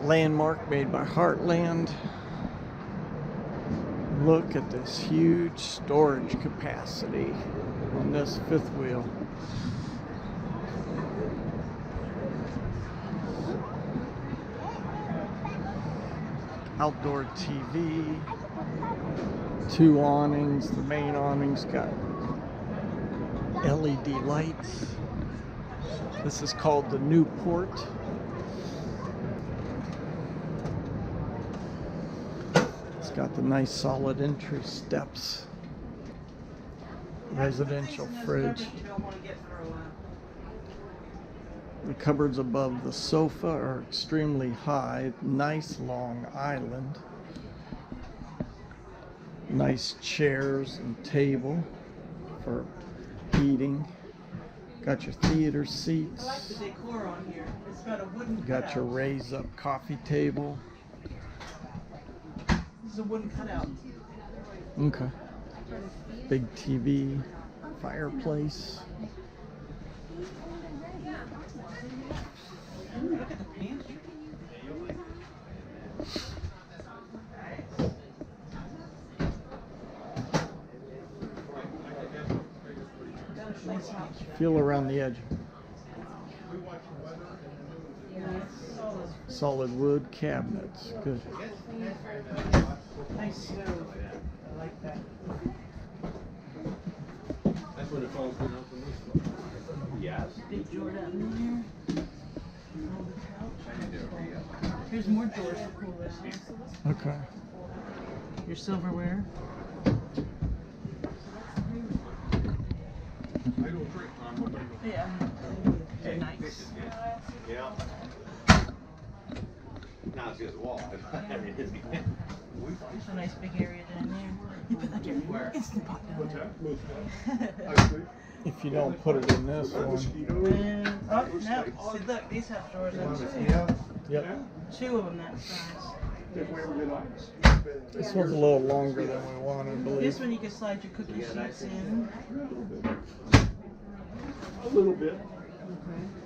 Landmark made by Heartland. Look at this huge storage capacity on this fifth wheel. Outdoor TV, 2 awnings. The main awning's got LED lights. This is called the Newport. It's got the nice solid entry steps. Residential fridge. The cupboards above the sofa are extremely high. Nice long island. Nice chairs and table for eating. Got your theater seats. I like the decor on here. It's got a wooden Got cutout. your raise up coffee table. This is a wooden cutout. Okay. Big TV, fireplace. Look at the pantry. Nice house. Feel around the edge. Solid. Solid wood cabinets. Good. Nice stove. I like that. That's where the phone's been open. Yes. Big drawer down in here. On the couch. Here's more drawers to cool down. Okay. Your silverware. I don't drink. Yeah. They're nice. Yeah. Now it's just a wall. I mean, it's There's a nice big area down there. You put like your instant pot down there. If you don't put it in this one. And, oh, no. See, look, these have drawers in them. Yep. 2 of them that size. This one's a little longer than we want, I This believe. one you can slide your cookie sheets in. A little bit.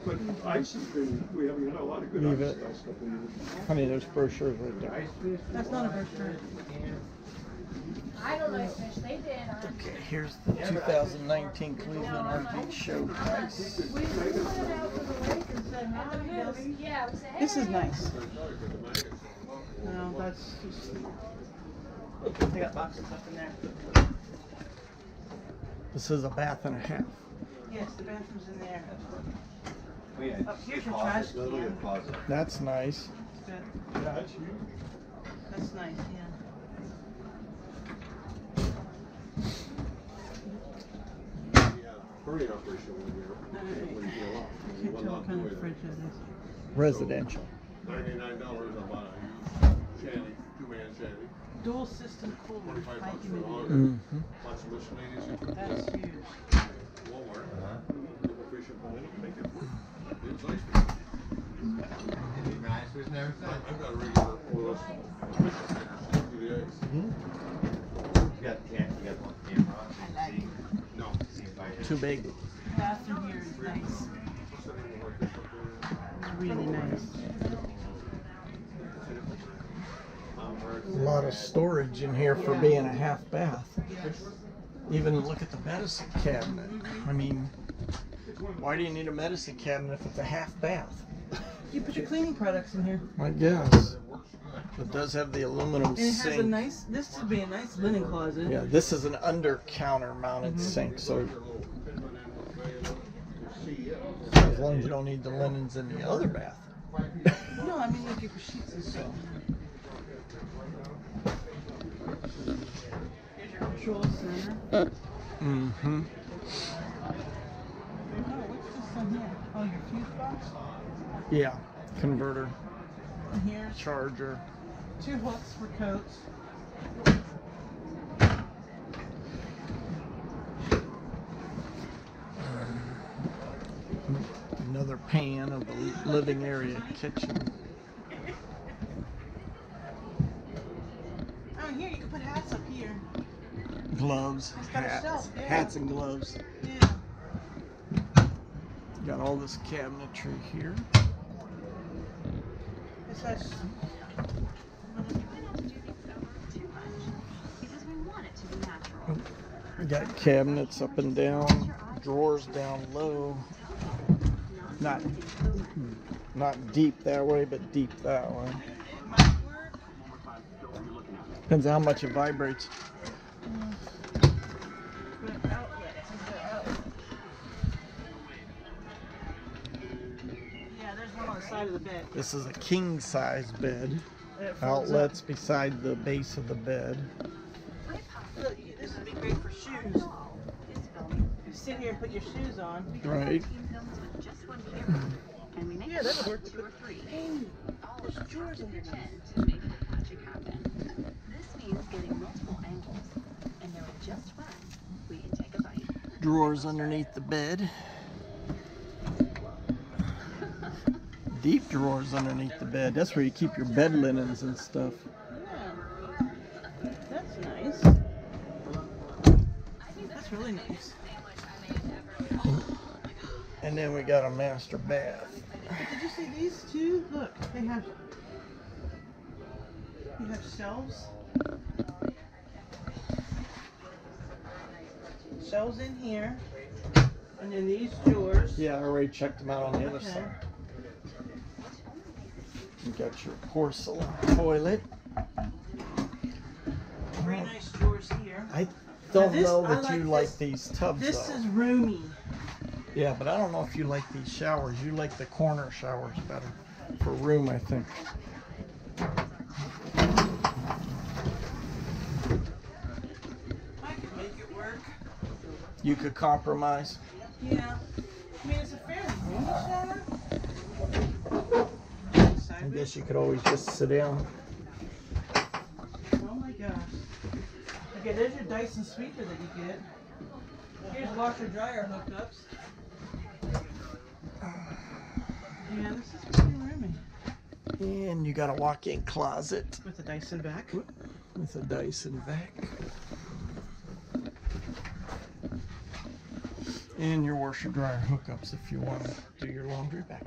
But ice has been, we haven't had a lot of good Leave ice it. the last couple of years. Honey, there's brochures right there. That's not a brochure. I don't know fish. They did. Okay, here's the 2019 Cleveland RV Show price. We went out to the lake and said hi. Yeah, we said hey. This is nice. No, that's just. They got boxes up in there. This is a bath and a half. Yes, the bathroom's in there. Oh, here's your trash can. That's nice. Good. Yeah, it's huge. That's nice, yeah. Hurry operation when you're when you go up. Can't tell what kind of fridge that is. Residential. $99 on a shanty, 2-man shanty. Dual system cooler, 25 high bucks for humidity. laundry. Mm-hmm. Lots of miscellaneous. That's huge. Walmart. Double fish and bone. Make it. It's nice. I've got a regular oil. No. Too big. Bathroom here is nice. It's really nice. A lot of storage in here for being a half bath. Even look at the medicine cabinet. I mean, why do you need a medicine cabinet if it's a half bath? You put your cleaning products in here. I guess. It does have the aluminum And it has a sink. nice, this would be a nice linen closet. Yeah, this is an under counter mounted sink, so as long as you don't need the linens in the other bath. No, I mean like your sheets and stuff. Here's your control center. Mm-hmm. Oh, what's this on here? Oh, your fuse box? Yeah, converter, And here's charger. 2 hooks for coats. Another pan of the living area kitchen. Oh, here, you can put hats up here. Gloves, It's got a hats, shelf, yeah. hats and gloves. Yeah. Got all this cabinetry here. This has. We got cabinets up and down, drawers down low. Not deep that way, but deep that way. Depends on how much it vibrates. Yeah, there's one on the side of the bed. This is a king size bed. Outlets beside the base of the bed. Look, this would be great for shoes. You sit here and put your shoes on. Right. Yeah, that would work. Hey, there's drawers in here. This means getting multiple angles, and they're just right. We can take a bite. Drawers underneath the bed. Deep drawers underneath the bed. That's where you keep your bed linens and stuff. Yeah. That's nice. That's really nice. And then we got a master bath. Did you see these two? Look, they have shelves. Shelves in here. And then these drawers. Yeah, I already checked them out on the other Okay. side. You got your porcelain toilet. Three nice drawers here. I don't this- know I that like you this. like these tubs This though. is roomy. Yeah, but I don't know if you like these showers. You like the corner showers better for room, I think. I could make it work. You could compromise. Yeah. I mean, it's a fairly roomy shower. I guess you could always just sit down. Oh my gosh. Okay, there's your Dyson sweeper that you get. Here's washer dryer hookups. Yeah, this is pretty roomy. And you got a walk-in closet With a Dyson back. with a Dyson vac. And your washer dryer hookups if you want to do your laundry back